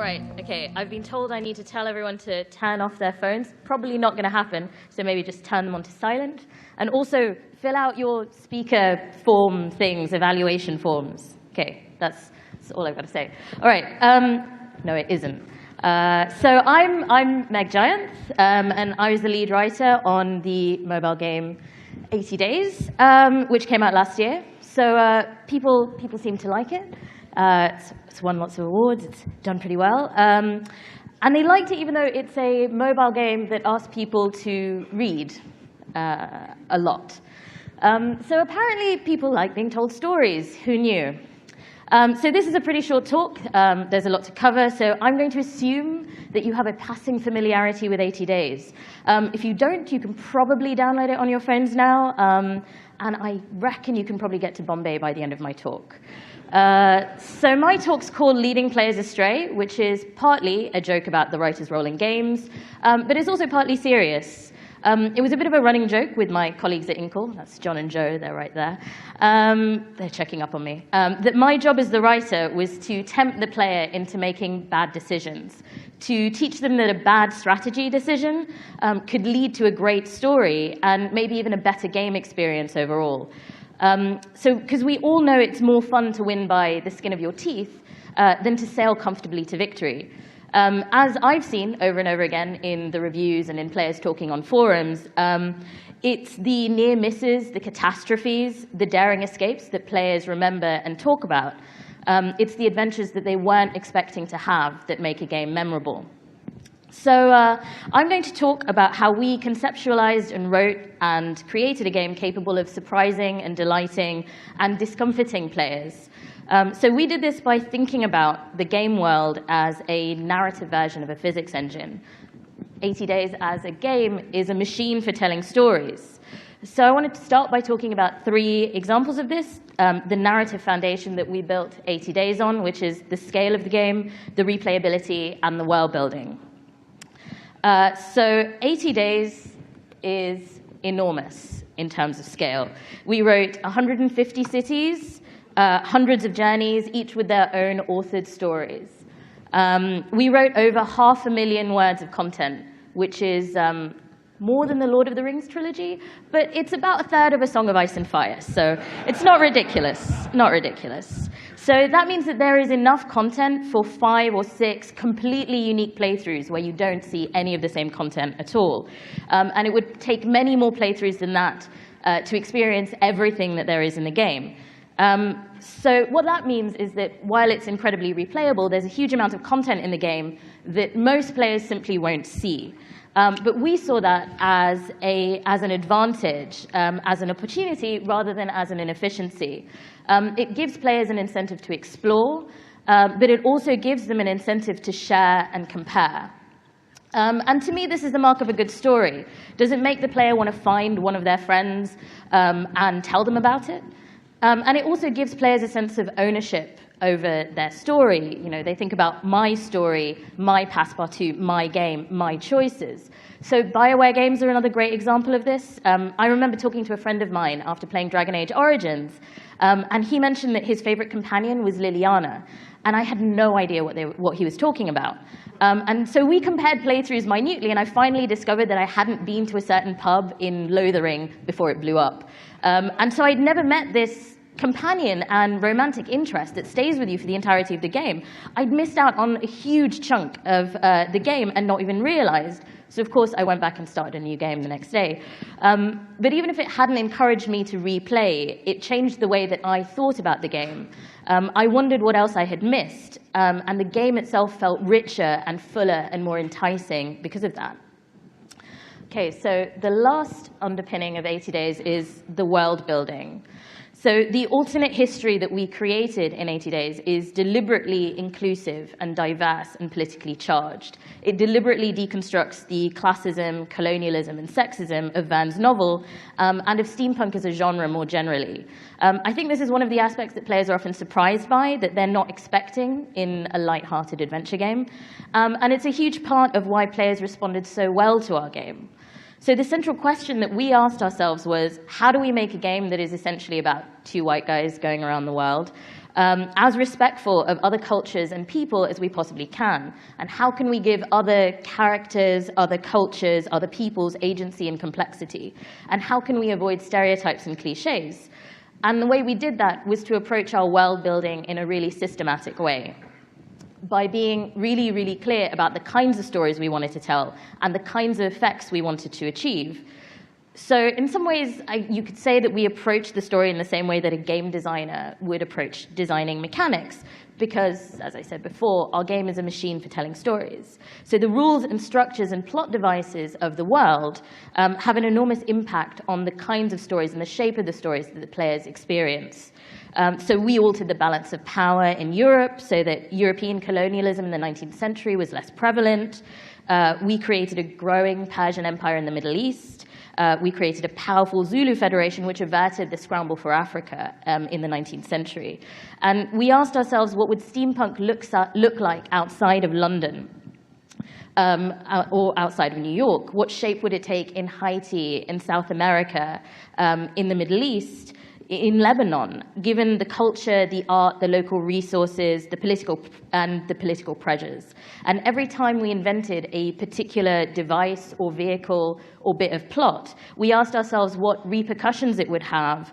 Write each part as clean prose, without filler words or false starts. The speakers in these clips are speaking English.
right, okay. I've been told I need to tell everyone to turn off their phones. Probably not going to happen, so maybe just turn them onto silent. And also, fill out your speaker form things, evaluation forms. Okay, that's all I've got to say. All right, no, it isn't. So I'm Meg Jayanth, and I was the lead writer on the mobile game 80 Days, which came out last year. So people seem to like it. It's won lots of awards. It's done pretty well. And they liked it even though it's a mobile game that asks people to read a lot. So apparently people like being told stories. Who knew? So this is a pretty short talk. There's a lot to cover, so I'm going to assume that you have a passing familiarity with 80 Days. If you don't, you can probably download it on your phones now, and I reckon you can probably get to Bombay by the end of my talk. So my talk's called Leading Players Astray, which is partly a joke about the writer's role in games, but it's also partly serious. It was a bit of a running joke with my colleagues at Inkle. That's John and Joe, they're right there. They're checking up on me. That my job as the writer was to tempt the player into making bad decisions, to teach them that a bad strategy decision could lead to a great story and maybe even a better game experience overall. Because we all know it's more fun to win by the skin of your teeth than to sail comfortably to victory. As I've seen over and over again in the reviews and in players talking on forums, it's the near misses, the catastrophes, the daring escapes that players remember and talk about. It's the adventures that they weren't expecting to have that make a game memorable. So I'm going to talk about how we conceptualized and wrote and created a game capable of surprising and delighting and discomfiting players. So we did this by thinking about the game world as a narrative version of a physics engine. 80 Days as a game is a machine for telling stories. So I wanted to start by talking about 3 examples of this. The narrative foundation that we built 80 Days on, which is the scale of the game, the replayability, and the world building. So 80 Days is enormous in terms of scale. We wrote 150 cities, hundreds of journeys, each with their own authored stories. We wrote over 500,000 words of content, which is more than the Lord of the Rings trilogy, but it's about a third of A Song of Ice and Fire, so it's not ridiculous, not ridiculous. So that means that there is enough content for 5 or 6 completely unique playthroughs where you don't see any of the same content at all. And it would take many more playthroughs than that to experience everything that there is in the game. So what that means is that while it's incredibly replayable, there's a huge amount of content in the game that most players simply won't see. But we saw that as an advantage, as an opportunity, rather than as an inefficiency. It gives players an incentive to explore, but it also gives them an incentive to share and compare. And to me, this is the mark of a good story. Does it make the player want to find one of their friends and tell them about it? And it also gives players a sense of ownership over their story. You know, they think about my story, my passepartout, my game, my choices. So BioWare games are another great example of this. I remember talking to a friend of mine after playing Dragon Age Origins, and he mentioned that his favorite companion was Liliana. And I had no idea what he was talking about. And so we compared playthroughs minutely, and I finally discovered that I hadn't been to a certain pub in Lothering before it blew up. And so I'd never met this companion and romantic interest that stays with you for the entirety of the game. I'd missed out on a huge chunk of the game and not even realized. So of course, I went back and started a new game the next day. But even if it hadn't encouraged me to replay, it changed the way that I thought about the game. I wondered what else I had missed, and the game itself felt richer and fuller and more enticing because of that. Okay, so the last underpinning of 80 Days is the world building. So the alternate history that we created in 80 Days is deliberately inclusive and diverse and politically charged. It deliberately deconstructs the classism, colonialism, and sexism of Verne's novel, and of steampunk as a genre more generally. I think this is one of the aspects that players are often surprised by, that they're not expecting in a light-hearted adventure game. And it's a huge part of why players responded so well to our game. So the central question that we asked ourselves was, how do we make a game that is essentially about two white guys going around the world, as respectful of other cultures and people as we possibly can? And how can we give other characters, other cultures, other peoples agency and complexity? And how can we avoid stereotypes and cliches? And the way we did that was to approach our world building in a really systematic way, by being really, really clear about the kinds of stories we wanted to tell and the kinds of effects we wanted to achieve. So in some ways, you could say that we approach the story in the same way that a game designer would approach designing mechanics, because, as I said before, our game is a machine for telling stories. So the rules and structures and plot devices of the world have an enormous impact on the kinds of stories and the shape of the stories that the players experience. So we altered the balance of power in Europe so that European colonialism in the 19th century was less prevalent. We created a growing Persian empire in the Middle East. We created a powerful Zulu federation, which averted the scramble for Africa in the 19th century. And we asked ourselves, what would steampunk look like outside of London or outside of New York? What shape would it take in Haiti, in South America, in the Middle East, in Lebanon, given the culture, the art, the local resources, the political pressures? And every time we invented a particular device or vehicle or bit of plot, we asked ourselves what repercussions it would have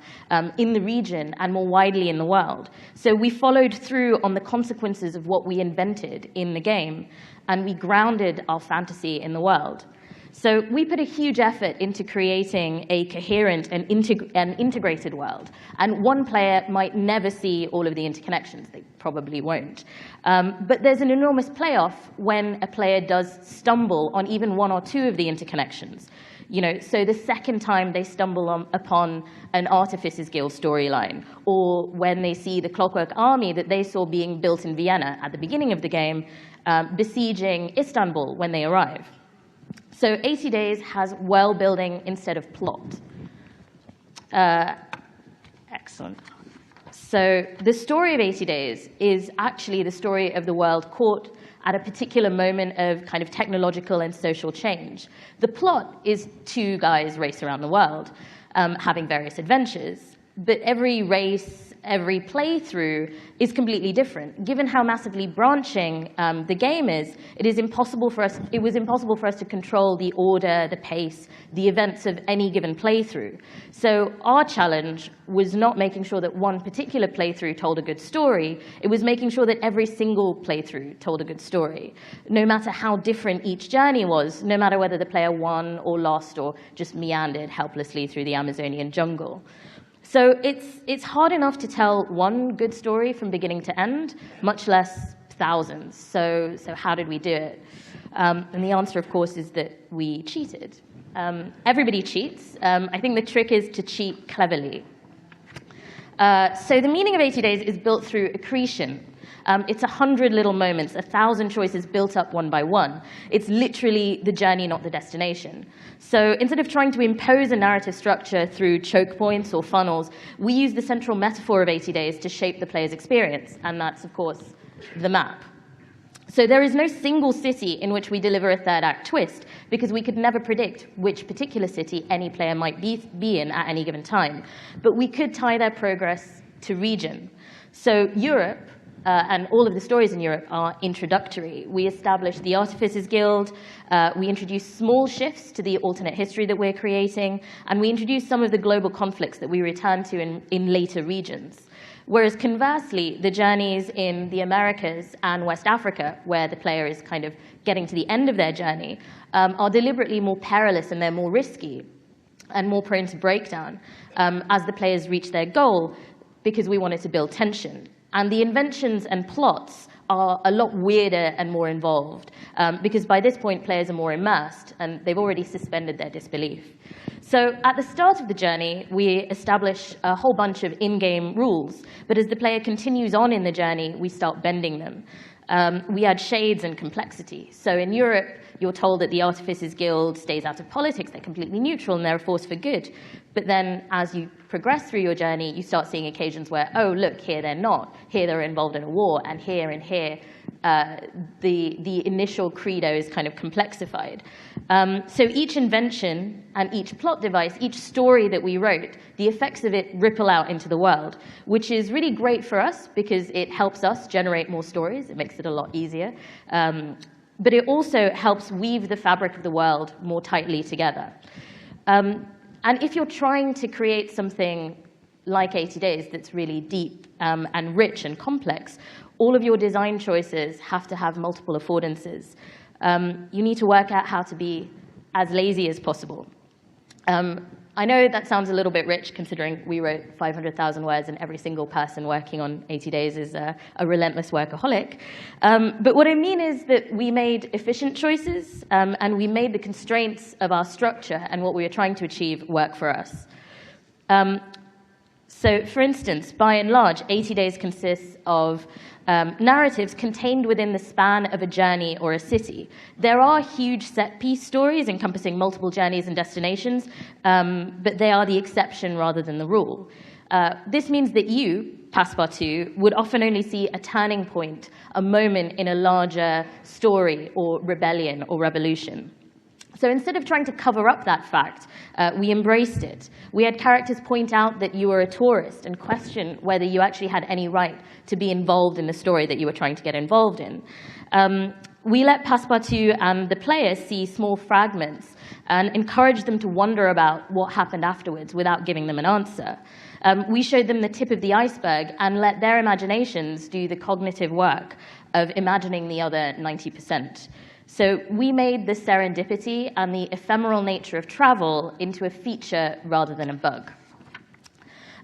in the region and more widely in the world. So we followed through on the consequences of what we invented in the game, and we grounded our fantasy in the world. So we put a huge effort into creating a coherent and integrated world. And one player might never see all of the interconnections. They probably won't. But there's an enormous payoff when a player does stumble on even one or two of the interconnections. So the second time they stumble upon an Artificers Guild storyline, or when they see the Clockwork Army that they saw being built in Vienna at the beginning of the game, besieging Istanbul when they arrive. So 80 Days has world building instead of plot. Excellent. So the story of 80 Days is actually the story of the world caught at a particular moment of kind of technological and social change. The plot is two guys race around the world, having various adventures. But every race, every playthrough is completely different. Given how massively branching the game is, it was impossible for us to control the order, the pace, the events of any given playthrough. So our challenge was not making sure that one particular playthrough told a good story. It was making sure that every single playthrough told a good story, no matter how different each journey was, no matter whether the player won or lost or just meandered helplessly through the Amazonian jungle. So it's hard enough to tell one good story from beginning to end, much less thousands. So how did we do it? And the answer, of course, is that we cheated. Everybody cheats. I think the trick is to cheat cleverly. So the meaning of 80 Days is built through accretion. It's 100 little moments, 1,000 choices built up one by one. It's literally the journey, not the destination. So instead of trying to impose a narrative structure through choke points or funnels, we use the central metaphor of 80 Days to shape the player's experience, and that's, of course, the map. So there is no single city in which we deliver a third act twist, because we could never predict which particular city any player might be in at any given time. But we could tie their progress to region. So Europe, and all of the stories in Europe are introductory. We established the Artificers Guild, we introduced small shifts to the alternate history that we're creating, and we introduced some of the global conflicts that we return to in later regions. Whereas conversely, the journeys in the Americas and West Africa, where the player is kind of getting to the end of their journey, are deliberately more perilous and they're more risky and more prone to breakdown as the players reach their goal, because we wanted to build tension. And the inventions and plots are a lot weirder and more involved, because by this point, players are more immersed, and they've already suspended their disbelief. So at the start of the journey, we establish a whole bunch of in-game rules, but as the player continues on in the journey, we start bending them. We add shades and complexity. So in Europe, you're told that the Artificers Guild stays out of politics, they're completely neutral, and they're a force for good. But then as you progress through your journey, you start seeing occasions where, oh, look, here they're not. Here they're involved in a war, and here the initial credo is kind of complexified. So each invention and each plot device, each story that we wrote, the effects of it ripple out into the world, which is really great for us because it helps us generate more stories. It makes it a lot easier. But it also helps weave the fabric of the world more tightly together. And if you're trying to create something like 80 Days that's really deep and rich and complex, all of your design choices have to have multiple affordances. You need to work out how to be as lazy as possible. I know that sounds a little bit rich, considering we wrote 500,000 words, and every single person working on 80 Days is a relentless workaholic. But what I mean is that we made efficient choices, and we made the constraints of our structure and what we were trying to achieve work for us. So, for instance, by and large, 80 Days consists of narratives contained within the span of a journey or a city. There are huge set-piece stories encompassing multiple journeys and destinations, but they are the exception rather than the rule. This means that you, Passepartout, would often only see a turning point, a moment in a larger story or rebellion or revolution. So instead of trying to cover up that fact, we embraced it. We had characters point out that you were a tourist and question whether you actually had any right to be involved in the story that you were trying to get involved in. We let Passepartout and the players see small fragments and encouraged them to wonder about what happened afterwards without giving them an answer. We showed them the tip of the iceberg and let their imaginations do the cognitive work of imagining the other 90%. So we made the serendipity and the ephemeral nature of travel into a feature rather than a bug.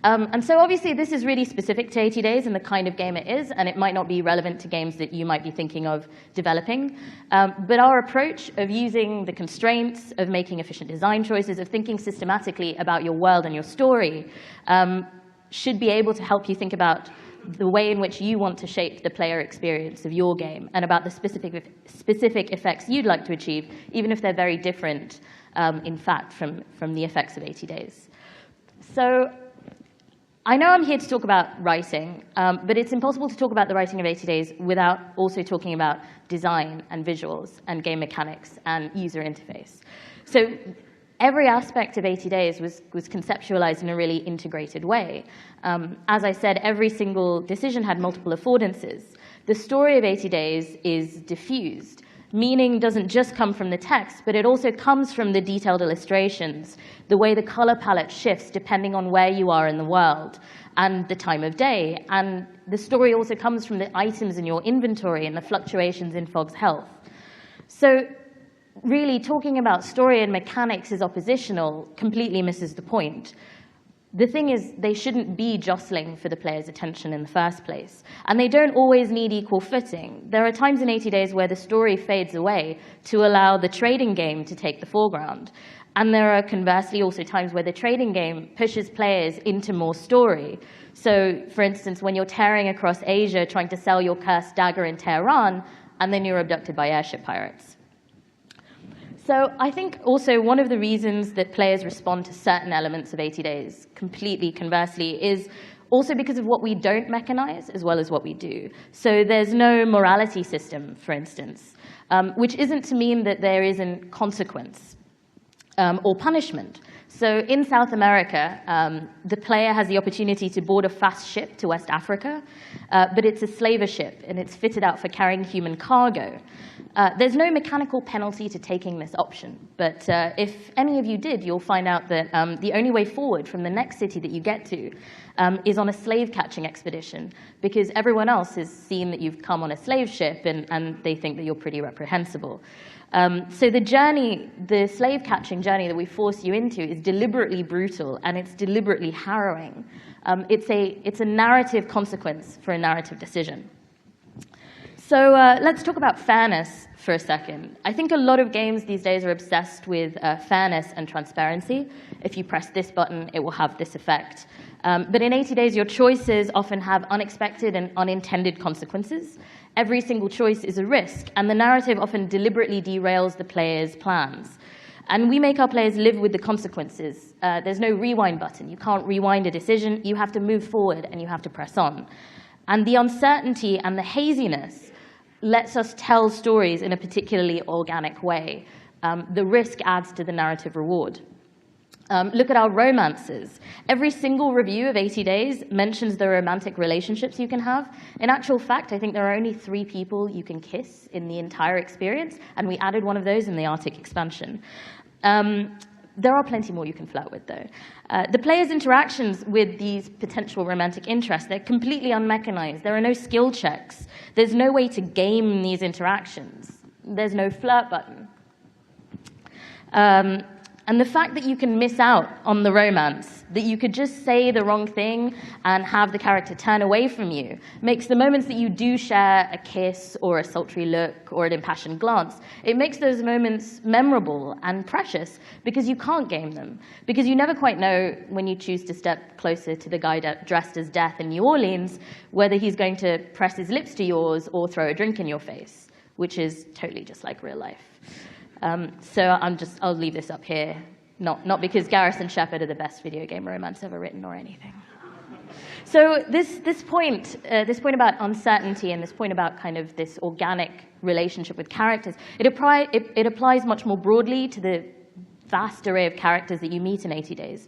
And so obviously this is really specific to 80 Days and the kind of game it is, and it might not be relevant to games that you might be thinking of developing. But our approach of using the constraints, of making efficient design choices, of thinking systematically about your world and your story should be able to help you think about the way in which you want to shape the player experience of your game and about the specific effects you'd like to achieve, even if they're very different, in fact, from the effects of 80 Days. So I know I'm here to talk about writing, but it's impossible to talk about the writing of 80 Days without also talking about design and visuals and game mechanics and user interface. So every aspect of 80 Days was conceptualized in a really integrated way. As I said, every single decision had multiple affordances. The story of 80 Days is diffused. Meaning doesn't just come from the text, but it also comes from the detailed illustrations, the way the color palette shifts depending on where you are in the world and the time of day. And the story also comes from the items in your inventory and the fluctuations in Fog's health. So really, talking about story and mechanics as oppositional completely misses the point. The thing is, they shouldn't be jostling for the player's attention in the first place. And they don't always need equal footing. There are times in 80 Days where the story fades away to allow the trading game to take the foreground. And there are, conversely, also times where the trading game pushes players into more story. So, for instance, when you're tearing across Asia trying to sell your cursed dagger in Tehran, and then you're abducted by airship pirates. So I think also one of the reasons that players respond to certain elements of 80 Days completely conversely is also because of what we don't mechanize as well as what we do. So there's no morality system, for instance, which isn't to mean that there isn't consequence or punishment. So in South America, the player has the opportunity to board a fast ship to West Africa, but it's a slaver ship, and it's fitted out for carrying human cargo. There's no mechanical penalty to taking this option, but if any of you did, you'll find out that the only way forward from the next city that you get to is on a slave-catching expedition, because everyone else has seen that you've come on a slave ship, and they think that you're pretty reprehensible. So the journey, the slave-catching journey that we force you into is deliberately brutal, and it's deliberately harrowing. It's a narrative consequence for a narrative decision. So let's talk about fairness for a second. I think a lot of games these days are obsessed with fairness and transparency. If you press this button, it will have this effect. But in 80 Days, your choices often have unexpected and unintended consequences. Every single choice is a risk, and the narrative often deliberately derails the player's plans. And we make our players live with the consequences. There's no rewind button. You can't rewind a decision. You have to move forward, and you have to press on. And the uncertainty and the haziness lets us tell stories in a particularly organic way. The risk adds to the narrative reward. Look at our romances. Every single review of 80 Days mentions the romantic relationships you can have. In actual fact, I think there are only 3 people you can kiss in the entire experience, and we added one of those in the Arctic expansion. There are plenty more you can flirt with, though. The player's interactions with these potential romantic interests, they're completely unmechanized. There are no skill checks. There's no way to game these interactions. There's no flirt button. And the fact that you can miss out on the romance, that you could just say the wrong thing and have the character turn away from you, makes the moments that you do share a kiss or a sultry look or an impassioned glance, it makes those moments memorable and precious because you can't game them. Because you never quite know when you choose to step closer to the guy dressed as Death in New Orleans, whether he's going to press his lips to yours or throw a drink in your face, which is totally just like real life. So I'll leave this up here, not because Garrus and Shepard are the best video game romance ever written or anything. So this point about uncertainty and this point about kind of this organic relationship with characters, it applies much more broadly to the vast array of characters that you meet in 80 Days.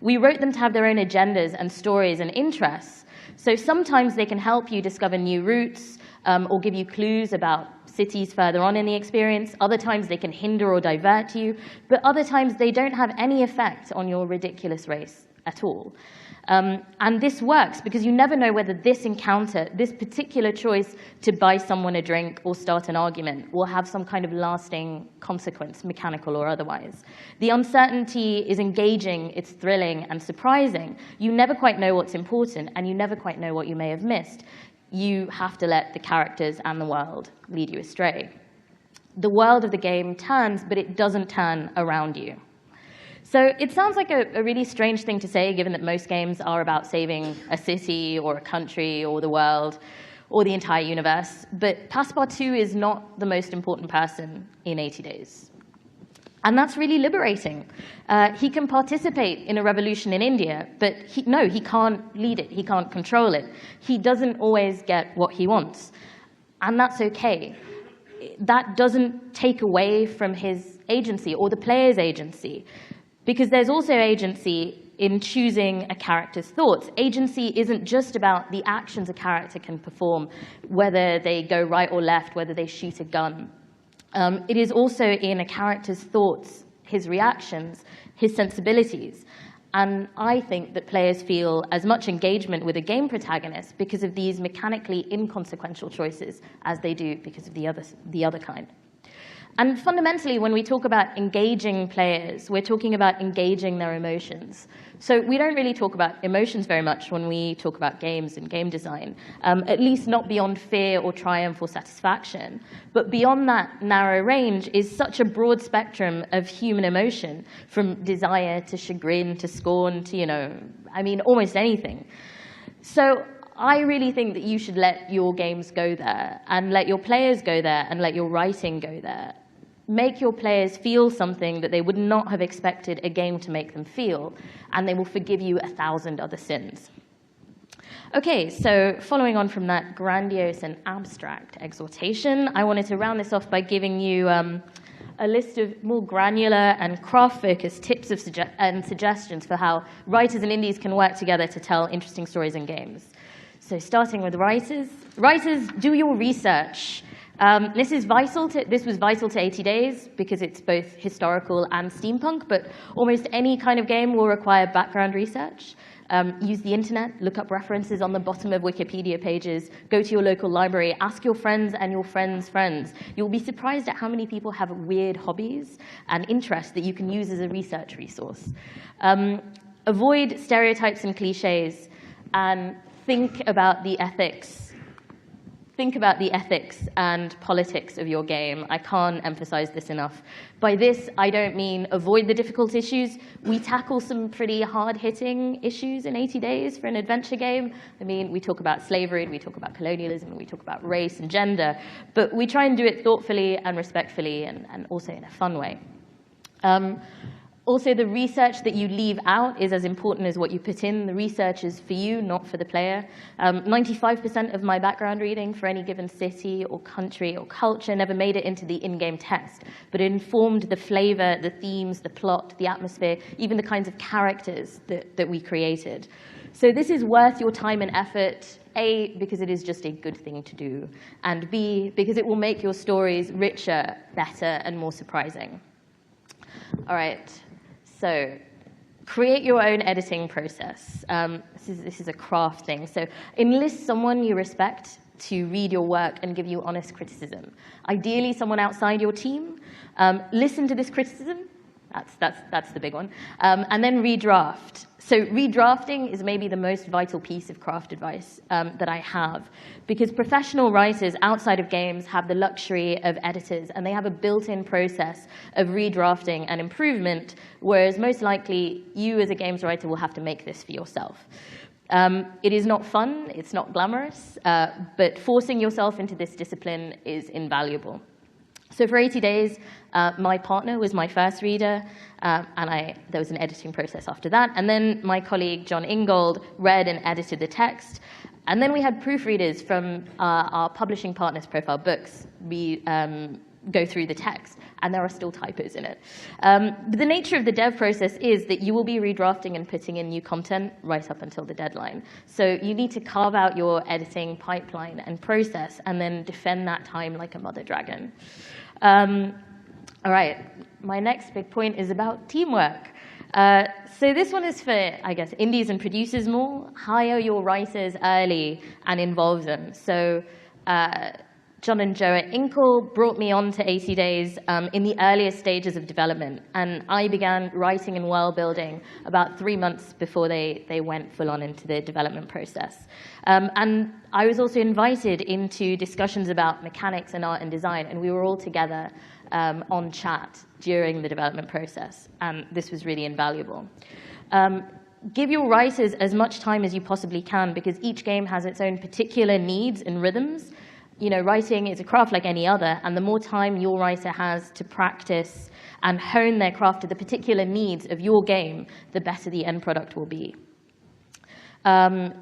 We wrote them to have their own agendas and stories and interests. So sometimes they can help you discover new routes or give you clues about cities further on in the experience. Other times they can hinder or divert you, but other times they don't have any effect on your ridiculous race at all. And this works because you never know whether this encounter, this particular choice to buy someone a drink or start an argument will have some kind of lasting consequence, mechanical or otherwise. The uncertainty is engaging, it's thrilling and surprising. You never quite know what's important and you never quite know what you may have missed. You have to let the characters and the world lead you astray. The world of the game turns, but it doesn't turn around you. So it sounds like a really strange thing to say, given that most games are about saving a city or a country or the world or the entire universe, but Passepartout is not the most important person in 80 Days. And that's really liberating. He can participate in a revolution in India, but he can't lead it. He can't control it. He doesn't always get what he wants. And that's okay. That doesn't take away from his agency or the player's agency, because there's also agency in choosing a character's thoughts. Agency isn't just about the actions a character can perform, whether they go right or left, whether they shoot a gun. It is also in a character's thoughts, his reactions, his sensibilities. And I think that players feel as much engagement with a game protagonist because of these mechanically inconsequential choices as they do because of the other kind. And fundamentally, when we talk about engaging players, we're talking about engaging their emotions. So we don't really talk about emotions very much when we talk about games and game design, at least not beyond fear or triumph or satisfaction. But beyond that narrow range is such a broad spectrum of human emotion, from desire to chagrin to scorn to, almost anything. So I really think that you should let your games go there, and let your players go there, and let your writing go there. Make your players feel something that they would not have expected a game to make them feel, and they will forgive you 1,000 other sins. Okay, so following on from that grandiose and abstract exhortation, I wanted to round this off by giving you a list of more granular and craft-focused tips and suggestions for how writers and indies can work together to tell interesting stories in games. So starting with writers. Writers, do your research. This was vital to 80 Days because it's both historical and steampunk, but almost any kind of game will require background research. Use the internet, look up references on the bottom of Wikipedia pages, go to your local library, ask your friends and your friends' friends. You'll be surprised at how many people have weird hobbies and interests that you can use as a research resource. Avoid stereotypes and cliches, and think about the ethics. Think about the ethics and politics of your game. I can't emphasize this enough. By this, I don't mean avoid the difficult issues. We tackle some pretty hard-hitting issues in 80 Days for an adventure game. I mean, we talk about slavery, we talk about colonialism, we talk about race and gender, but we try and do it thoughtfully and respectfully and also in a fun way. Also, the research that you leave out is as important as what you put in. The research is for you, not for the player. 95% of my background reading for any given city or country or culture never made it into the in-game text, but it informed the flavor, the themes, the plot, the atmosphere, even the kinds of characters that we created. So this is worth your time and effort, A, because it is just a good thing to do, and B, because it will make your stories richer, better, and more surprising. All right. So create your own editing process. This is a craft thing. So enlist someone you respect to read your work and give you honest criticism. Ideally, someone outside your team. Listen to this criticism. That's the big one. And then redraft. So redrafting is maybe the most vital piece of craft advice that I have, because professional writers outside of games have the luxury of editors, and they have a built-in process of redrafting and improvement, whereas most likely you as a games writer will have to make this for yourself. It is not fun, it's not glamorous, but forcing yourself into this discipline is invaluable. So for 80 days, my partner was my first reader, and there was an editing process after that. And then my colleague, John Ingold, read and edited the text. And then we had proofreaders from our publishing partners, Profile Books, go through the text, and there are still typos in it. But the nature of the dev process is that you will be redrafting and putting in new content right up until the deadline. So you need to carve out your editing pipeline and process, and then defend that time like a mother dragon. All right, my next big point is about teamwork. So this one is for, I guess, indies and producers more. Hire your writers early and involve them. So John and Joe at Inkle brought me on to 80 Days in the earliest stages of development, and I began writing and world building about 3 months before they went full on into the development process. And I was also invited into discussions about mechanics and art and design, and we were all together on chat during the development process, and this was really invaluable. Give your writers as much time as you possibly can, because each game has its own particular needs and rhythms. You know, writing is a craft like any other, and the more time your writer has to practice and hone their craft to the particular needs of your game, the better the end product will be.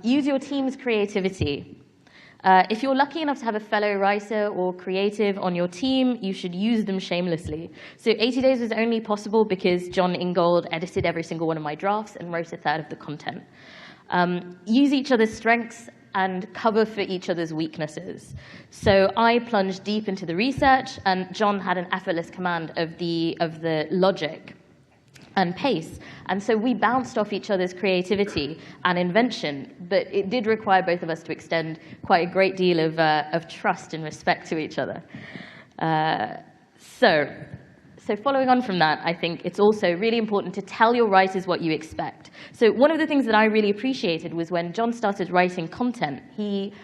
Use your team's creativity. If you're lucky enough to have a fellow writer or creative on your team, you should use them shamelessly. So 80 Days was only possible because John Ingold edited every single one of my drafts and wrote a third of the content. Use each other's strengths and cover for each other's weaknesses. So I plunged deep into the research, and John had an effortless command of the logic and pace. And so we bounced off each other's creativity and invention, but it did require both of us to extend quite a great deal of trust and respect to each other. So following on from that, I think it's also really important to tell your writers what you expect. So one of the things that I really appreciated was when John started writing content, he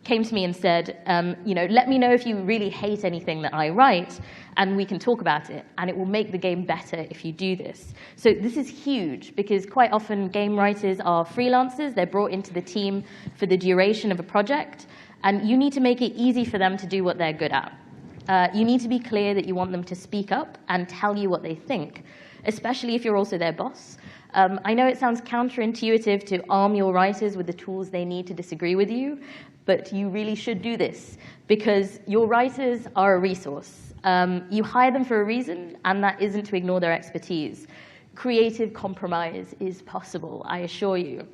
came to me and said, let me know if you really hate anything that I write, and we can talk about it, and it will make the game better if you do this. So this is huge, because quite often game writers are freelancers. They're brought into the team for the duration of a project, and you need to make it easy for them to do what they're good at. You need to be clear that you want them to speak up and tell you what they think, especially if you're also their boss. I know it sounds counterintuitive to arm your writers with the tools they need to disagree with you, but you really should do this, because your writers are a resource. You hire them for a reason, and that isn't to ignore their expertise. Creative compromise is possible, I assure you.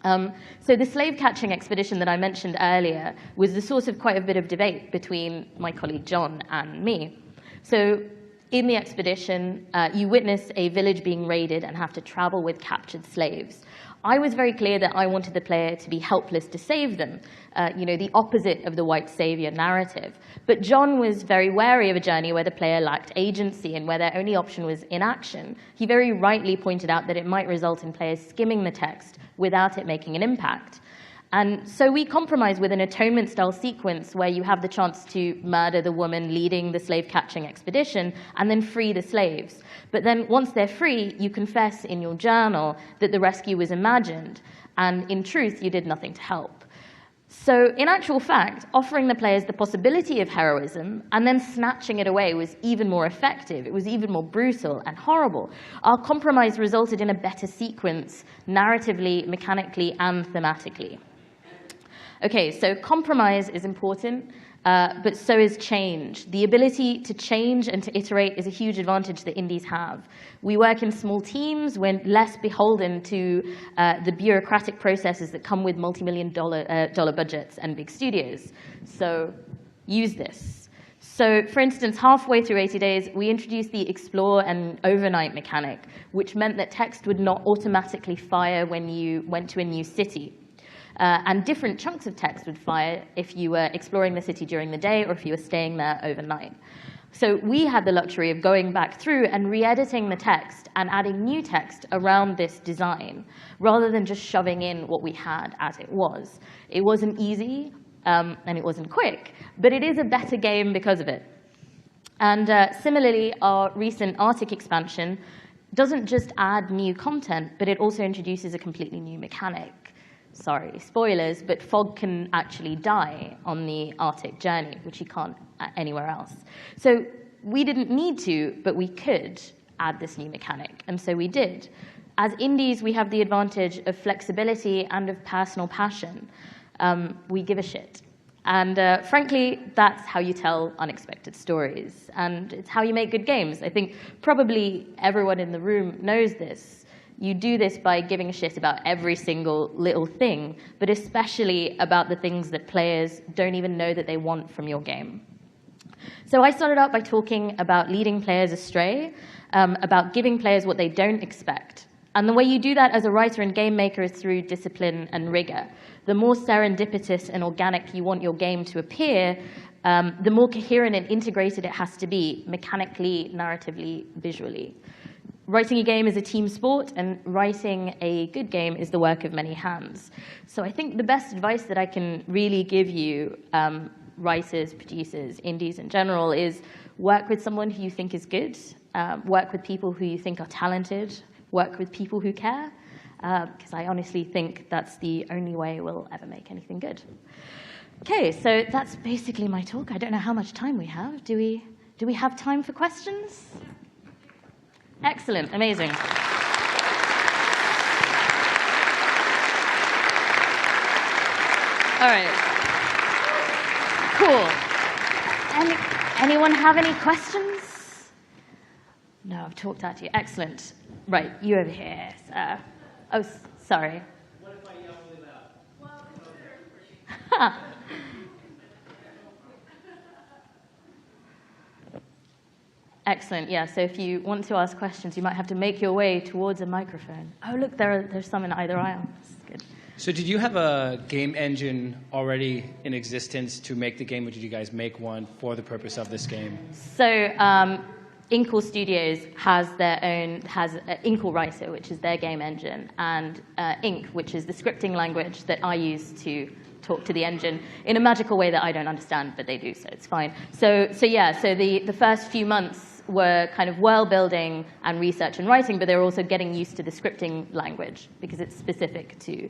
So the slave-catching expedition that I mentioned earlier was the source of quite a bit of debate between my colleague John and me. So in the expedition, you witness a village being raided and have to travel with captured slaves. I was very clear that I wanted the player to be helpless to save them, the opposite of the white savior narrative. But John was very wary of a journey where the player lacked agency and where their only option was inaction. He very rightly pointed out that it might result in players skimming the text without it making an impact. And so we compromise with an atonement-style sequence where you have the chance to murder the woman leading the slave-catching expedition and then free the slaves. But then once they're free, you confess in your journal that the rescue was imagined, and in truth, you did nothing to help. So in actual fact, offering the players the possibility of heroism and then snatching it away was even more effective. It was even more brutal and horrible. Our compromise resulted in a better sequence, narratively, mechanically, and thematically. Okay, so compromise is important, but so is change. The ability to change and to iterate is a huge advantage that indies have. We work in small teams. We're less beholden to the bureaucratic processes that come with multi-million-dollar budgets and big studios. So use this. So for instance, halfway through 80 Days, we introduced the explore and overnight mechanic, which meant that text would not automatically fire when you went to a new city. And different chunks of text would fire if you were exploring the city during the day or if you were staying there overnight. So we had the luxury of going back through and re-editing the text and adding new text around this design, rather than just shoving in what we had as it was. It wasn't easy, and it wasn't quick, but it is a better game because of it. And similarly, our recent Arctic expansion doesn't just add new content, but it also introduces a completely new mechanic. Sorry, spoilers, but Fog can actually die on the Arctic journey, which he can't anywhere else. So we didn't need to, but we could add this new mechanic, and so we did. As indies, we have the advantage of flexibility and of personal passion. We give a shit. And frankly, that's how you tell unexpected stories, and it's how you make good games. I think probably everyone in the room knows this. You do this by giving a shit about every single little thing, but especially about the things that players don't even know that they want from your game. So I started out by talking about leading players astray, about giving players what they don't expect. And the way you do that as a writer and game maker is through discipline and rigor. The more serendipitous and organic you want your game to appear, the more coherent and integrated it has to be, mechanically, narratively, visually. Writing a game is a team sport, and writing a good game is the work of many hands. So I think the best advice that I can really give you, writers, producers, indies in general, is work with someone who you think is good, work with people who you think are talented, work with people who care, because I honestly think that's the only way we'll ever make anything good. Okay, so that's basically my talk. I don't know how much time we have. Do we have time for questions? Excellent, amazing. All right, cool. Anyone have any questions? No, I've talked at you. Excellent. Right, you over here. Oh, sorry. What if I yell really loud? Excellent, yeah, so if you want to ask questions, you might have to make your way towards a microphone. Oh, look, there's some in either aisle. That's good. So did you have a game engine already in existence to make the game, or did you guys make one for the purpose of this game? So Inkle Studios has Inkle Writer, which is their game engine, and Ink, which is the scripting language that I use to talk to the engine in a magical way that I don't understand, but they do, so it's fine. So the first few months were kind of world building and research and writing, but they were also getting used to the scripting language because it's specific to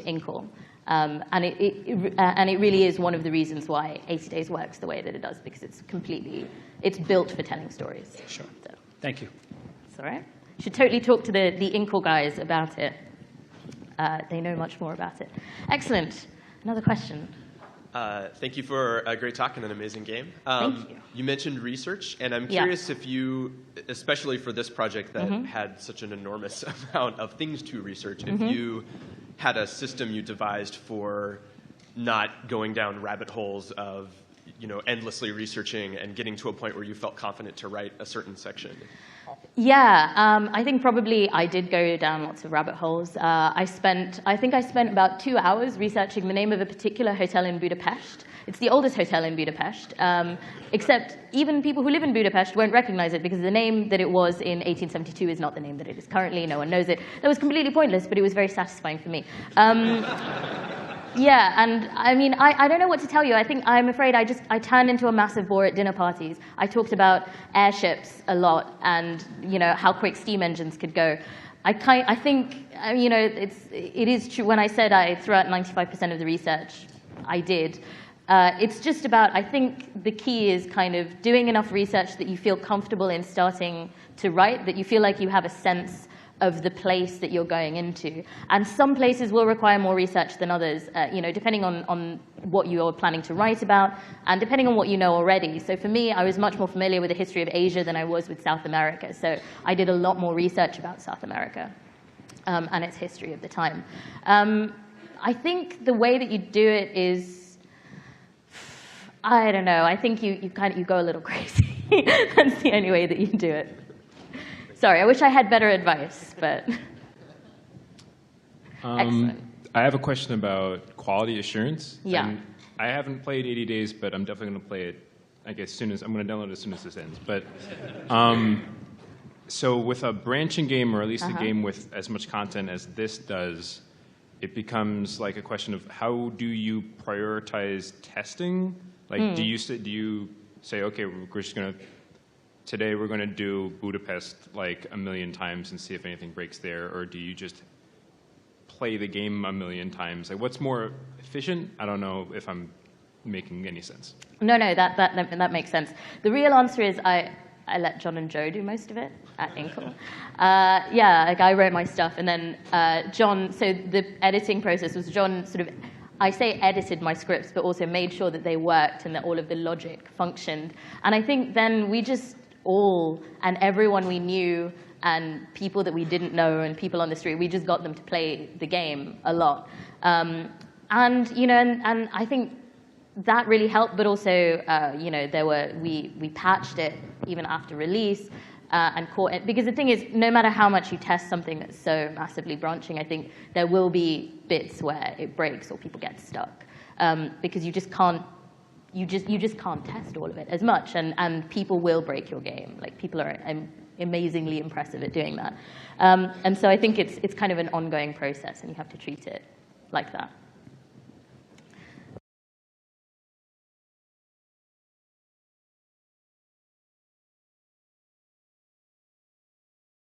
Inkle. And it really is one of the reasons why 80 Days works the way that it does, because it's built for telling stories. Sure. So. Thank you. It's all right. You should totally talk to the Inkle guys about it. They know much more about it. Excellent. Another question. Thank you for a great talk and an amazing game. Thank you. You mentioned research, and I'm curious if you, especially for this project that had such an enormous amount of things to research, if you had a system you devised for not going down rabbit holes of endlessly researching and getting to a point where you felt confident to write a certain section. Yeah, I think probably I did go down lots of rabbit holes. I think I spent about 2 hours researching the name of a particular hotel in Budapest. It's the oldest hotel in Budapest, except even people who live in Budapest won't recognize it because the name that it was in 1872 is not the name that it is currently. No one knows it. That was completely pointless, but it was very satisfying for me. Yeah, and I mean, I don't know what to tell you. I'm afraid I turned into a massive bore at dinner parties. I talked about airships a lot and, how quick steam engines could go. I think, you know, it is true. When I said I threw out 95% of the research, I did. It's just about, I think the key is kind of doing enough research that you feel comfortable in starting to write, that you feel like you have a sense of the place that you're going into. And some places will require more research than others, you know, depending on what you're planning to write about and depending on what you know already. So for me, I was much more familiar with the history of Asia than I was with South America. So I did a lot more research about South America and its history of the time. I think the way that you do it is, I don't know, I think you go a little crazy. That's the only way that you do it. Sorry, I wish I had better advice, but excellent. I have a question about quality assurance. Yeah. And I haven't played 80 Days, but I'm definitely going to play it, I guess, I'm going to download it as soon as this ends. But so with a branching game, or at least a game with as much content as this does, it becomes like a question of how do you prioritize testing? Like, do you say, okay, we're just going to, today we're going to do Budapest like 1,000,000 times and see if anything breaks there, or do you just play the game 1,000,000 times? Like, what's more efficient? I don't know if I'm making any sense. No, that makes sense. The real answer is I let John and Joe do most of it at Inkle. Yeah, like I wrote my stuff, and then John, so the editing process was John sort of, I say edited my scripts, but also made sure that they worked and that all of the logic functioned. And I think then we just and everyone we knew and people that we didn't know and people on the street, we just got them to play the game a lot. And, you know, and I think that really helped, but also, you know, we patched it even after release and caught it. Because the thing is, no matter how much you test something that's so massively branching, I think there will be bits where it breaks or people get stuck. Because you just can't test all of it as much, and people will break your game. Like, people are amazingly impressive at doing that. And so I think it's kind of an ongoing process, and you have to treat it like that.